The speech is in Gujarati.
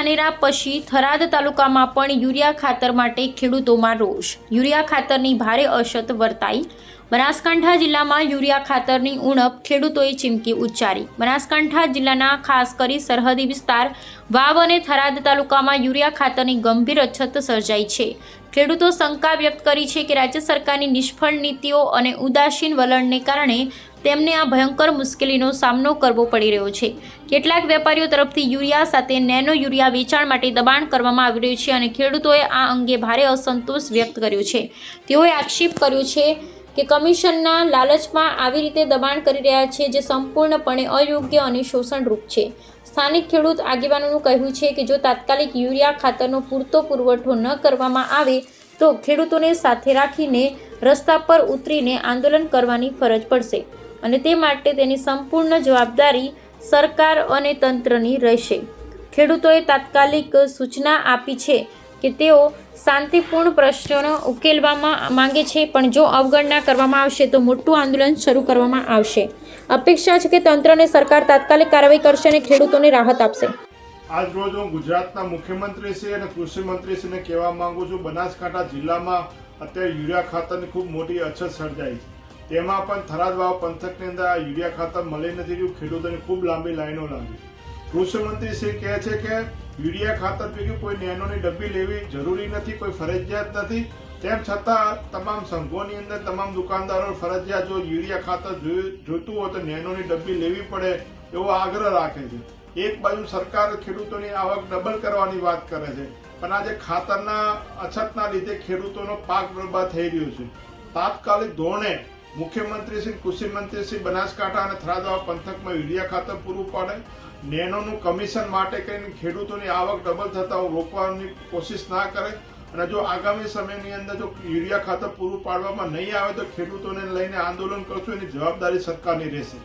ધાનેરા પછી થરાદ તાલુકામાં પણ યુરિયા ખાતર માટે ખેડૂતોમાં રોષ। યુરિયા ખાતરની ભારે અછત વર્તાઈ। બનાસકાંઠા જિલ્લામાં યુરિયા ખાતરની ઉણપ, ખેડૂતોએ ચીમકી ઉચ્ચારી। બનાસકાંઠા જિલ્લાના ખાસ કરી સરહદી વિસ્તાર વાવ અને થરાદ તાલુકામાં યુરિયા ખાતરની ગંભીર અછત સર્જાઈ છે। ખેડૂતો શંકા વ્યક્ત કરી છે કે રાજ્ય સરકારની નિષ્ફળ નીતિઓ અને ઉદાસીન વલણને કારણે તેમને આ ભયંકર મુશ્કેલીનો સામનો કરવો પડી રહ્યો છે। કેટલાક વેપારીઓ તરફથી યુરિયા સાથે નેનો યુરિયા વેચાણ માટે દબાણ કરવામાં આવી રહ્યું છે અને ખેડૂતોએ આ અંગે ભારે અસંતોષ વ્યક્ત કર્યો છે। તેઓએ આક્ષેપ કર્યો છે કે કમિશનના લાલચમાં આવી રીતે દબાણ કરી રહ્યા છે, જે સંપૂર્ણપણે અયોગ્ય અને શોષણરૂપ છે। સ્થાનિક ખેડૂત આગેવાનોનું કહેવું છે કે જો તાત્કાલિક યુરિયા ખાતરનો પૂરતો પુરવઠો ન કરવામાં આવે તો ખેડૂતોને સાથે રાખીને રસ્તા પર ઉતરીને આંદોલન કરવાની ફરજ પડશે અને તે માટે તેની સંપૂર્ણ જવાબદારી સરકાર અને તંત્રની રહેશે। ખેડૂતોએ તાત્કાલિક સૂચના આપી છે કે તેઓ શાંતિપૂર્ણ પ્રશ્નોને ઉકેલવામાં માંગે છે, પણ જો અવગણના કરવામાં આવશે તો મોટું આંદોલન શરૂ કરવામાં આવશે। અપેક્ષા છે કે તંત્ર અને સરકાર તાત્કાલિક કાર્યવાહી કરશે અને ખેડૂતોને રાહત આપશે। આજ રોજ હું ગુજરાતના મુખ્યમંત્રી શ્રી અને કૃષિ મંત્રી શ્રીને કહેવા માંગુ છું, બનાસકાંઠા જિલ્લામાં અત્યારે યુરિયા ખાતરની ખૂબ મોટી અછત સર્જાઈ છે। તેમાં પણ થરાદ વાવ પંથકની અંદર આ યુરિયા ખાતર મળી નથી રહ્યું। ખેડૂતોની ખૂબ લાંબી લાઈનો લાગી। કૃષિ મંત્રી શ્રી કહે છે કે યુરિયા ખાતર પૈકી કોઈ નેનોની ડબ્બી લેવી જરૂરી નથી, કોઈ ફરજિયાત નથી। તેમ છતાં તમામ સંઘોની અંદર તમામ દુકાનદારો ફરજિયાત જો યુરિયા ખાતર જોઈતું હોય તો નેનોની ડબ્બી લેવી પડે એવો આગ્રહ રાખે છે। એક બાજુ સરકાર ખેડૂતોની આવક ડબલ કરવાની વાત કરે છે, પણ આજે ખાતરના અછતના લીધે ખેડૂતોનો પાક બરબાદ થઈ રહ્યો છે। તાત્કાલિક ધોરણે મુખ્યમંત્રી શ્રી, કૃષિ મંત્રી શ્રી બનાસકાંઠા અને થરાદ વાવ પંથકમાં યુરિયા ખાતર પૂરું પાડે। નેનોનું કમિશન માટે કરીને ખેડૂતોની આવક ડબલ થતા રોકવાની કોશિશ ના કરે અને જો આગામી સમયની અંદર જો યુરિયા ખાતર પૂરું પાડવામાં નહીં આવે તો ખેડૂતોને લઈને આંદોલન કરશું, એની જવાબદારી સરકારની રહેશે।